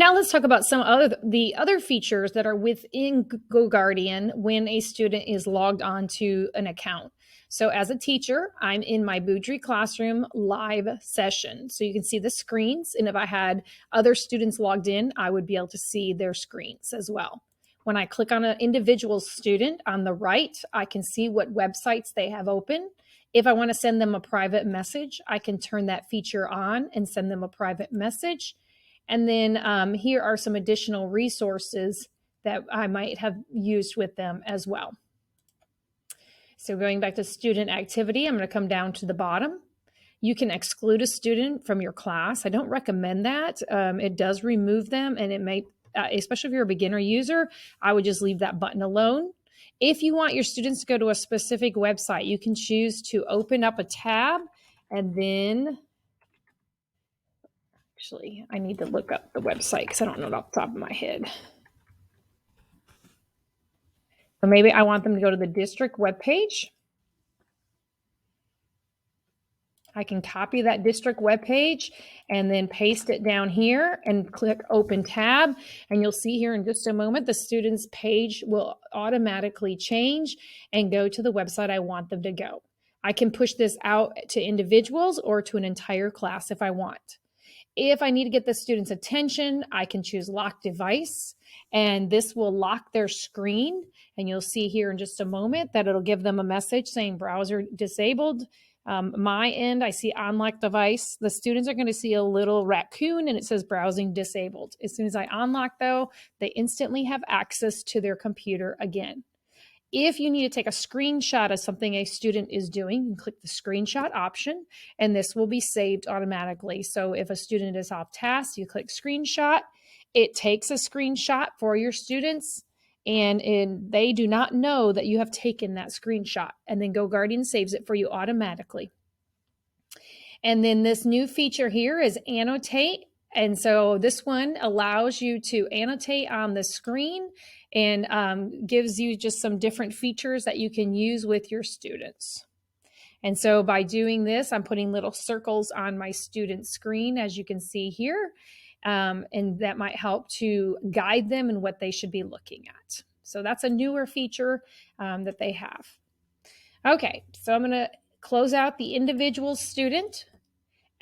Now let's talk about the other features that are within GoGuardian when a student is logged on to an account. So as a teacher, I'm in my Boudry Classroom live session. So you can see the screens, and if I had other students logged in, I would be able to see their screens as well. When I click on an individual student on the right, I can see what websites they have open. If I want to send them a private message, I can turn that feature on and send them a private message. And then here are some additional resources that I might have used with them as well. So going back to student activity, I'm going to come down to the bottom. You can exclude a student from your class. I don't recommend that. It does remove them, and it may, especially if you're a beginner user, I would just leave that button alone. If you want your students to go to a specific website, you can choose to open up a tab, and then actually, I need to look up the website because I don't know it off the top of my head. So maybe I want them to go to the district webpage. I can copy that district webpage and then paste it down here and click Open Tab. And you'll see here in just a moment, the student's page will automatically change and go to the website I want them to go. I can push this out to individuals or to an entire class if I want. If I need to get the student's attention, I can choose Lock Device, and this will lock their screen. And you'll see here in just a moment that it'll give them a message saying browser disabled. My end, I see Unlock Device. The students are going to see a little raccoon and it says browsing disabled. As soon as I unlock, though, they instantly have access to their computer again. If you need to take a screenshot of something a student is doing, you can click the screenshot option, and this will be saved automatically. So if a student is off task, you click screenshot. It takes a screenshot for your students, and they do not know that you have taken that screenshot. And then GoGuardian saves it for you automatically. And then this new feature here is Annotate. And so this one allows you to annotate on the screen and gives you just some different features that you can use with your students. And so by doing this, I'm putting little circles on my student screen, as you can see here, and that might help to guide them in what they should be looking at. So that's a newer feature that they have. Okay, so I'm going to close out the individual student,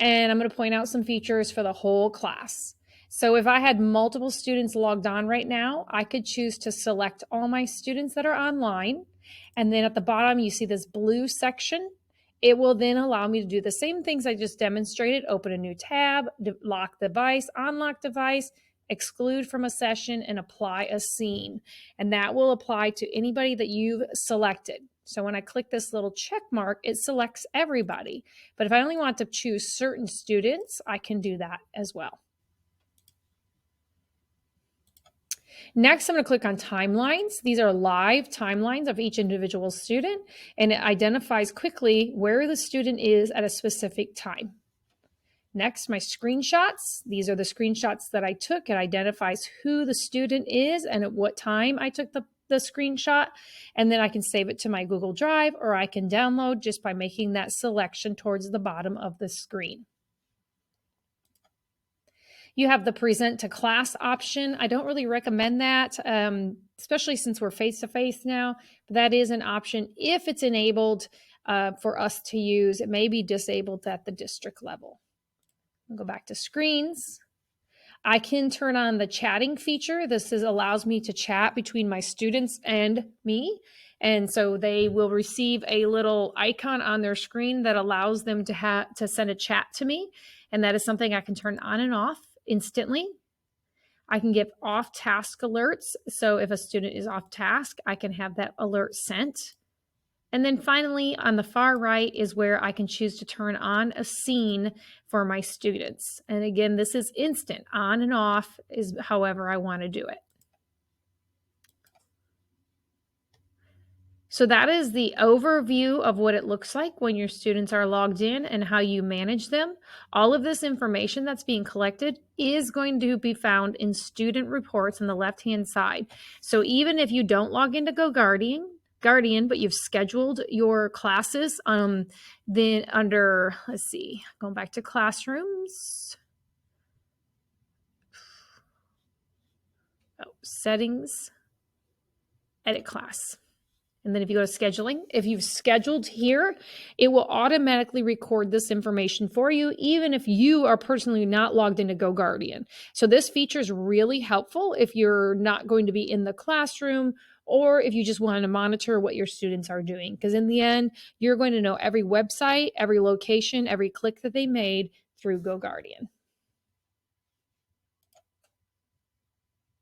and I'm going to point out some features for the whole class. So if I had multiple students logged on right now, I could choose to select all my students that are online. And then at the bottom, you see this blue section. It will then allow me to do the same things I just demonstrated: open a new tab, lock device, unlock device, exclude from a session, and apply a scene. And that will apply to anybody that you've selected. So when I click this little check mark, it selects everybody. But if I only want to choose certain students, I can do that as well. Next, I'm going to click on timelines. These are live timelines of each individual student, and it identifies quickly where the student is at a specific time. Next, my screenshots. These are the screenshots that I took. It identifies who the student is and at what time I took the screenshot, and then I can save it to my Google Drive, or I can download just by making that selection towards the bottom of the screen. You have the present to class option. I don't really recommend that, especially since we're face-to-face now, but that is an option if it's enabled for us to use. It may be disabled at the district level. I'll go back to screens. I can turn on the chatting feature. This allows me to chat between my students and me. And so they will receive a little icon on their screen that allows them to send a chat to me. And that is something I can turn on and off instantly. I can give off task alerts. So if a student is off task, I can have that alert sent. And then finally, on the far right is where I can choose to turn on a scene for my students. And again, this is instant. On and off is however I want to do it. So that is the overview of what it looks like when your students are logged in and how you manage them. All of this information that's being collected is going to be found in student reports on the left-hand side. So even if you don't log into GoGuardian, but you've scheduled your classes, then under, let's see, going back to classrooms. settings, edit class. And then if you go to scheduling, if you've scheduled here, it will automatically record this information for you, even if you are personally not logged into GoGuardian. So this feature is really helpful if you're not going to be in the classroom, or if you just want to monitor what your students are doing. Because in the end, you're going to know every website, every location, every click that they made through GoGuardian.